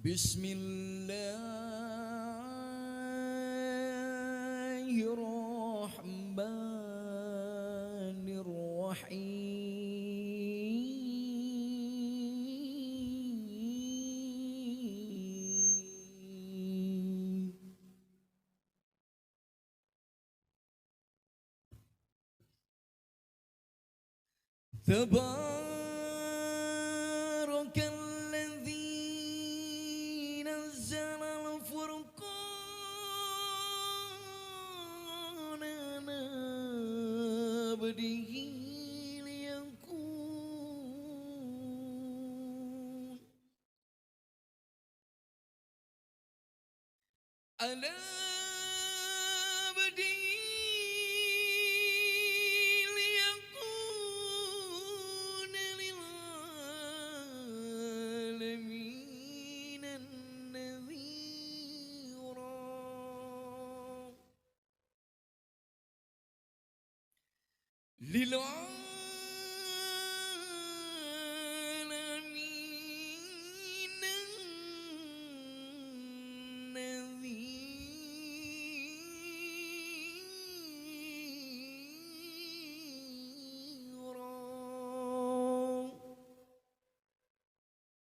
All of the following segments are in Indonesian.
Bismillahirrahmanirrahim. Tabarakalladzi nazzala al-furqana ala abdihi liyakun ala للعالمين نذيرا.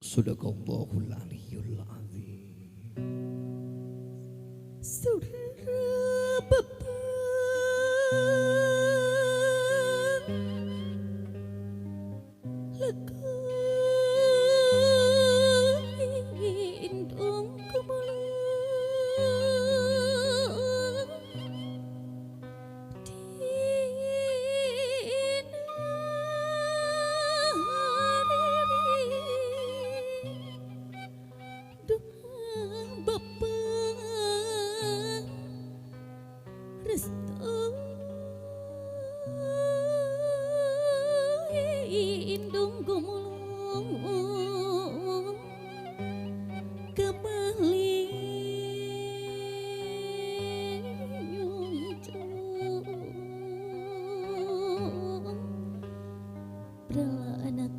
Sadaqallahul aliyyul azim. Saudara Bapak lekain dong kemalang dengan Bapak restu indung gumulung kembali nyuncung berala anak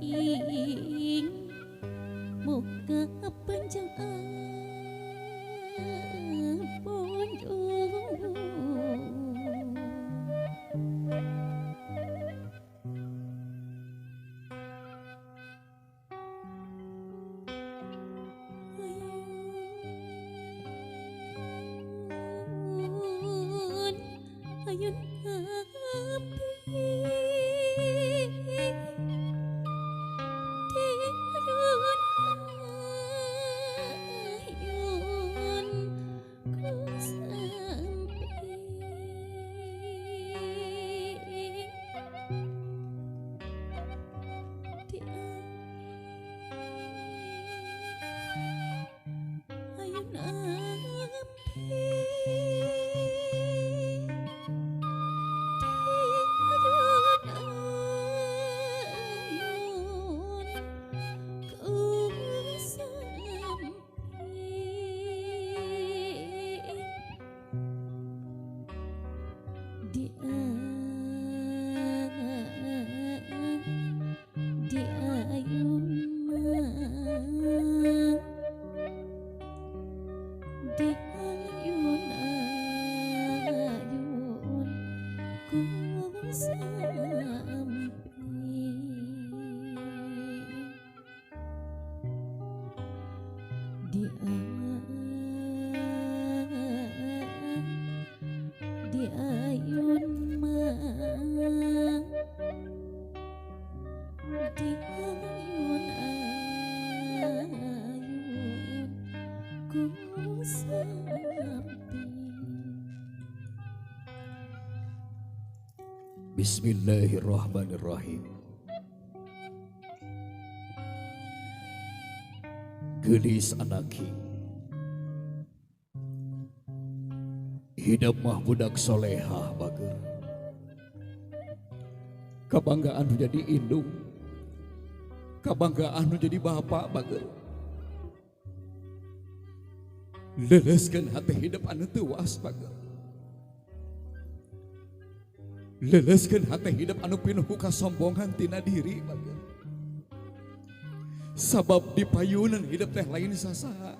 ing moga panjang ponjong. Ayun api di ayun mang di ayun ku sampai. Bismillahirrahmanirrahim. Gelis anaki hidup mah budak solehah bager. Kabanggaan nu jadi indung, kabanggaan nu jadi bapak bager. Leleskeun hati hidup anu teuwas bager. Leleskeun hati hidup anu pinuh ku kasombongan tina diri bager. Sabab di payunan hidup teh lain sasaha.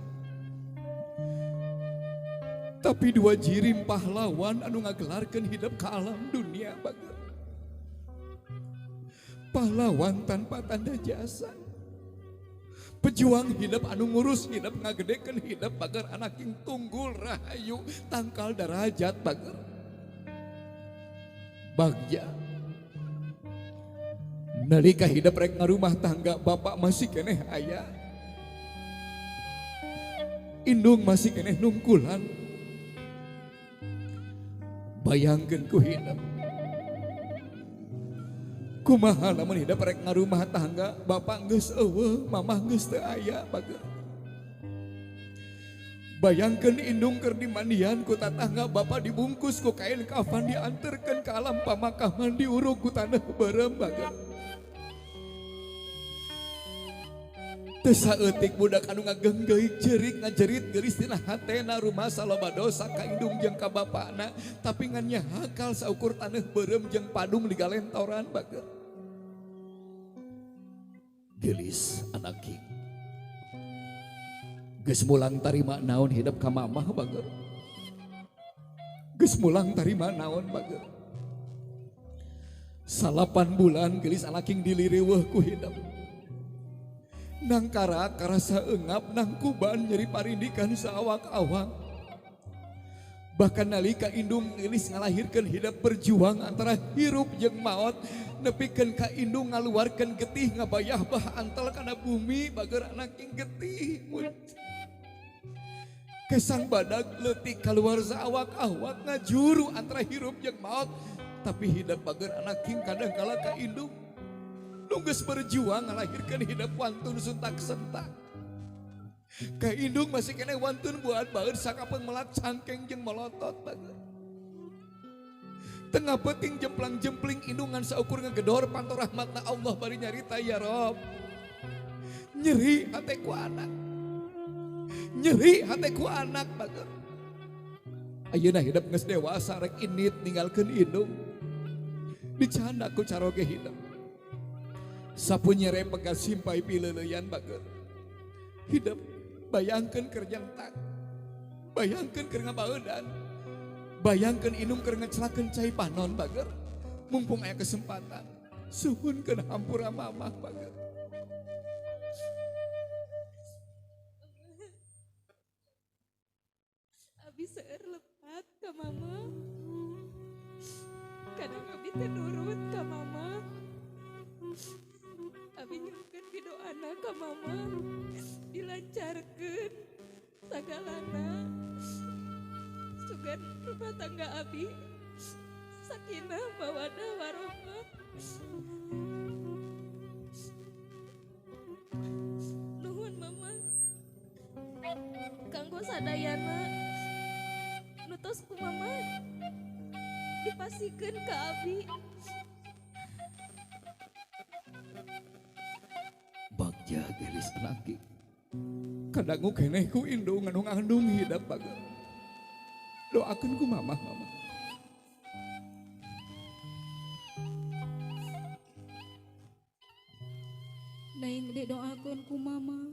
Tapi dua jirim pahlawan anu ngagelarkeun hidup ke alam dunia bager. Pahlawan tanpa tanda jasa. Pejuang hidup anu ngurus hidup ngagedekeun hidup bager anak yang tunggul rahayu tangkal darajat bager. Bagja nalika hidup rek ngarumah tangga bapak masih keneh aya. Indung masih keneh nungkulan. Bayangkeun ku hidup. Kumaha lamun hidup rek ngarumah tangga bapak geus eueuh, mamah geus teu aya bager. Bayangkeun indung keur dimandian ku tatangga bapak dibungkus ku kain kafan dianterkeun ka alam pamakaman diuruk ku tanah beureum bager. Teu saeutik budak anu ngagenggeuk cerik ngajerit geulis tina hatena rumasa loba dosa ka indung jeung ka bapana, tapi ngan nya hakal saukur tanah beureum jeung padung digalentoran bager. Geulis anak king. Geus mulang tarima naon hidup ka mamah bager. Geus mulang tarima naon bager. 8 bulan geulis anak king diliriweuh ku hidup. Nang karak karasa engap nang kuban nyeri parindikan saawak-awak. Bahkan nalika indung geulis ngalahirkeun hidup berjuang antara hirup jeung maot, nepikeun ka indung ngaluarkeun getih ngabayah bah antel kana bumi bager anak king getih. Kesang badag leutik kaluar saawak-awak ngajuru antara hirup jeung maot, tapi hidup bager anak king kadang kala ka indung nunggus berjuang ngalahirkeun hidup wantun suntak sentak. Ka indung masih kena wantun buat baeur sakapeung melak cangkeng jeung melotot bager. Tengah peuting jemplang-jempling indungan saukur ngegedor panto rahmatna Allah bari nyarita ya Rob. Nyeri hate ku anak. Nyeri hate ku anak bager. Ayeuna hidup geus dewasa rek init ninggalkeun indung. Dicanda ku caroge hidup. Sapunyere pegal simpai pileuleyan bager. Hidup bayangkeun keur nyentak. Bayangkeun keur ngabaeudan. Bayangkeun indung keur ngecelakeun cai panon bager. Mumpung aya kesempatan. Suhunkeun hampura mamah bager. Abi seueur lepat ka mama. Kadang abi teh nurut ka mama. Abi nyukeun pidoana ka mama. Dilancarkeun sagalana. Sugan rumah tangga abi sakinah mawadah warohmah. Nuhun mama. Kanggo sadayana nutos ku mama dipasikeun ka abi. Bagja geulis anak king. Kadangu keneh ku indung anu ngandung hidup bager. Doakeun ku mamah. Neng gede doakeun ku mama.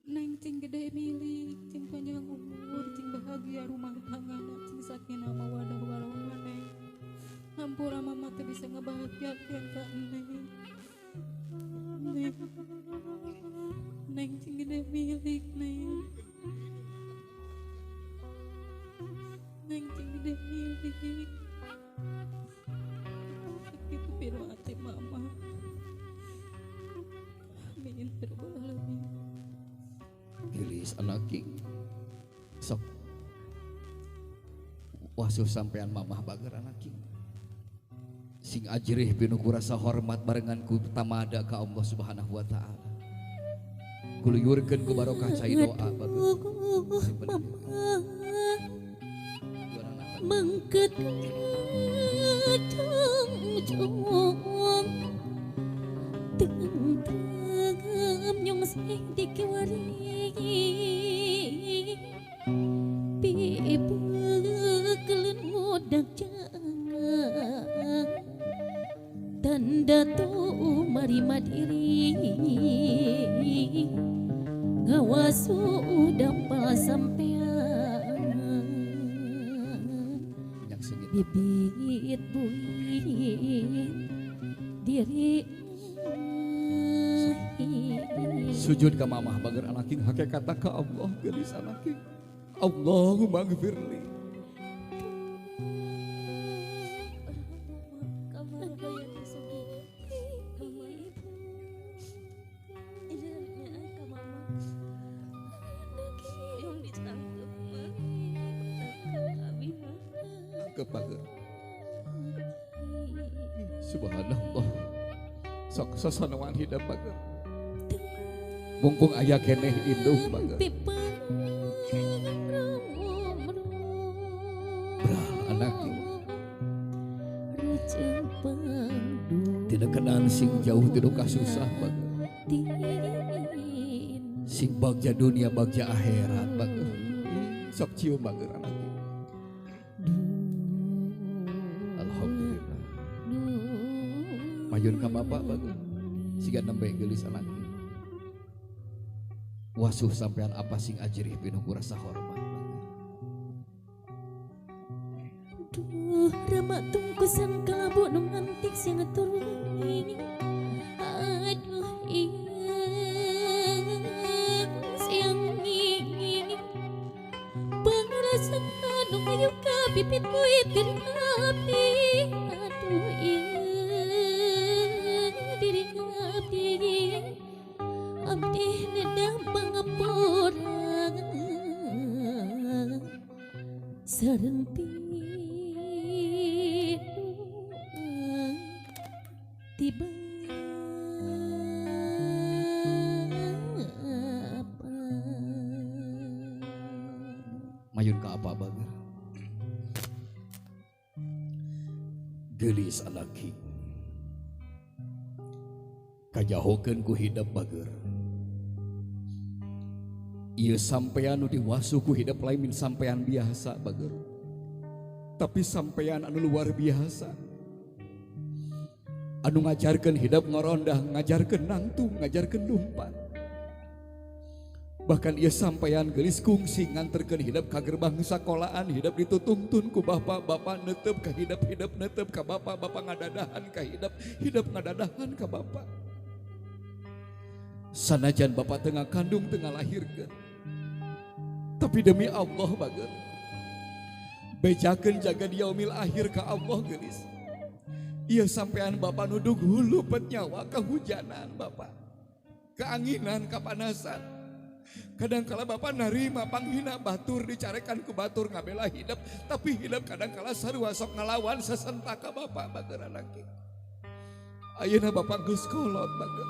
Neng cing gede milik, cing panjang umur, cing bahagia rumah tanggana, cing sakinah mawadah warohmah neng. Hampura mama teh bisa ngebahagiakeun ka neng. Neng cing gede milik neng. Neng cing gede milik. Sakitu pilu hati mama. Amin ya rabbal alamin. Geulis anak king. Sok wasuh sampean mamah bager anak king. Sing ajrih pinuku rasa hormat barengan ku tamada ka Allah Subhanahu wa taala. Kuluyurkeun ku barokah cai doa bager. Mengket cung tengam nyong sing dikiwari pibekeun modak jangan tanda tu marima diri ngawasu dapal sampean Yang segitu. bibit buih diri Sujud ke mamah bager anaking hakikatna ka Allah gelis anaking. Allahumma gfirli. Ke bager. Subhanallah. Sok sasanawan hidup bager. Mumpung aya keneh indung bager. Brah anaking. Tidak kenal sing jauh tidak kasusah bager. Sing bagja dunia bagja akhirat bager. Sok cium bager anaking. Alhamdulillah. Mayun ka bapak bager. Siga nembe geulis anaking. Wasuh sampean apa sing ajrih pinuh rasa hormat. Duh, rama tungkusan kalabu nu ngantik sing turun. Aduh, siang ini pangarasan nu ngayup ka bibit kuit diri abdi. Aduh, diri abdi. Abdi nedang pangapuran sareng tiba Mayun ka apa bager. Geulis alaki. Kajahokeun ku hidup bager. Ieu sampean nu diwasuh ku hidup lain min sampean biasa bager. Tapi sampean anu luar biasa. Anu ngajarkeun hidup ngorondah, ngajarkeun nangtung, ngajarkeun lumpat. Bahkan ieu sampean geulis kungsi nganterkeun hidup ka gerbang sakolahan, hidup ditutuntun ku bapak-bapak neuteup ka hidup neuteup ka bapak-bapak ngadadahan ka hidup ngadadahan ka bapak. Sanajan bapak tengah kandung tengah lahirkeun. Tapi demi Allah bager. Bejakeun jaga di yaumil akhir ka Allah geulis. Ieu sampean bapak nudug hulu pet nyawa kehujanan bapak. Keanginan kapanasan. Kadangkala bapak narima panghina batur dicarekan ku batur ngabela hidup. Tapi hidup kadangkala sarua sok ngalawan sesentaka bapak bager anake. Ayeuna bapak geus kolot bager.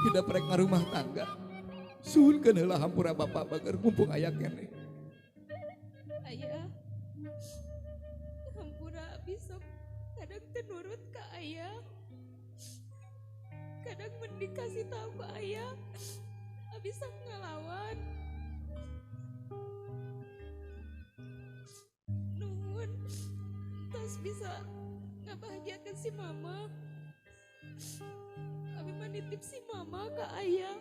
Hidup rek ngarumah tangga. Suhunkeun heula hampura bapak bager mumpung aya keneh. Ayah, hampura bisa kadang tenurut ke ayah, kadang mendikasih tahu ke ayah, bisa ngelawan. Nuhun, tas bisa ngebahagiakan si mama. Abi menitip si mama ke ayah.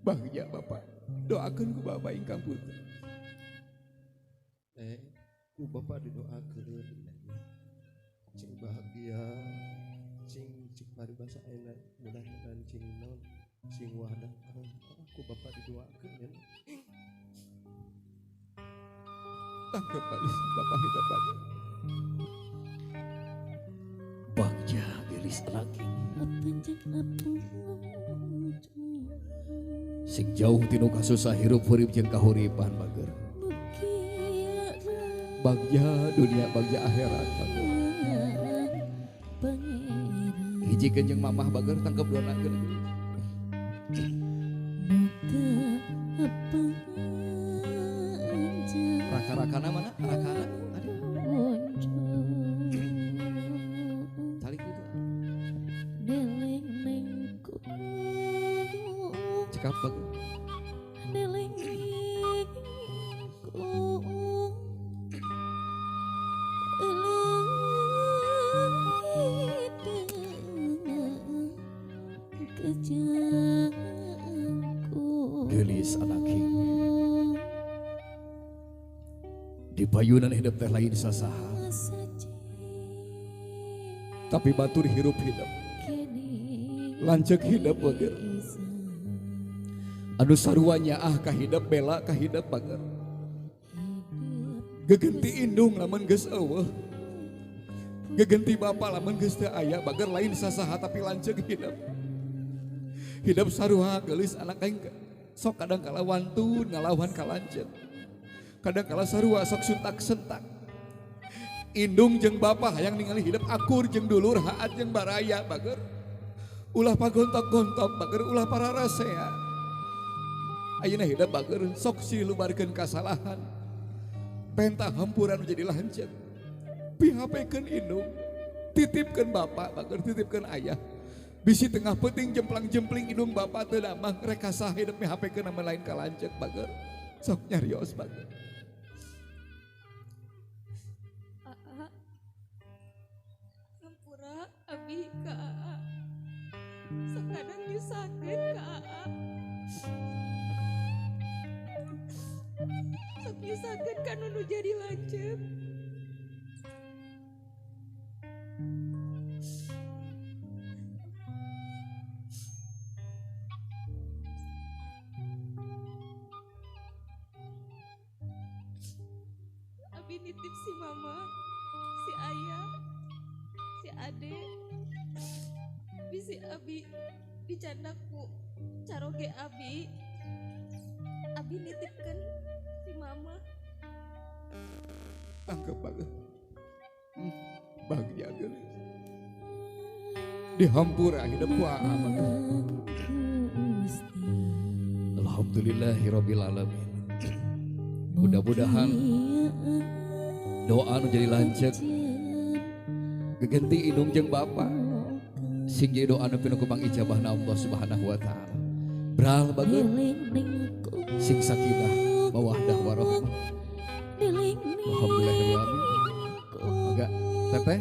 Bahagia bapak, doakan ku bapak ingkang putra. Ku bapak didoakeun cing bahagia, cing paribasa enak, mudah-mudahan cing non, cing wadah. Ku bapak didoakeun. Tangkap alis bapak hidup bapak. Bagja gelis lagi. Sing jauh tinu kasusah hirup hurip jeung kahuripan bager. Bagja dunia bagja akhirat bager. Hijikeun jeung mamah bager tangkep donakeun. Raka-rakana mana? Rakana ada. Talik itu. Cekap bager. Gelis anak king. Di payunan hidup teh lain sasaha. Tapi batur hirup hidup. Lanceuk hidup bager. Anu saruanya kahidap bela kahidap bager. Gegenti indung lamun geus eueuh. Gegenti bapa lamun geus teu aya bager lain sasaha tapi lanceuk hidup. Hidup saruha geulis anak aing sok kadang kala wantun ngalawan ka lanceuk. Kadang kala sarua sok suntak-sentak. Indung jeung bapa hayang ningali hidup akur jeung dulur haat jeung baraya bager. Ulah pagontok-gontok bager ulah pararasea. Ayeuna hidup bager sok silubarkeun kasalahan. Pentah hampuran jadi lanceuk. Pihapekeun indung, titipkeun bapa bager titipkeun ayah. Bisi tengah peuting jemplang-jempling indung bapa teu damang rek kasah hidup pihapekeun nama lain ka lanceuk bager. Sok nyarios bager. Ngampura abi ka Aa. Sakadang nyusakeun ka Aa. Sok nyusakeun ka nu jadi lanceuk. Abi nitip si mama, si ayah, si ade, bisi abi dicandaku caroge abi nitipkan si mama. Tangkep bager. Bahagia geulis. Di hampura hidup ku Aa bager. Alhamdulillahirabbil alamin. Mudah-mudahan doa nu jadi lanceuk gegenti indung jeung bapa sing jadi doa nu pinu ku pangijabahna Allah Subhanahu wa taala. Bral bager sing sakinah mawahdah warahmah. Alhamdulillahirabbil alamin. Agak teteh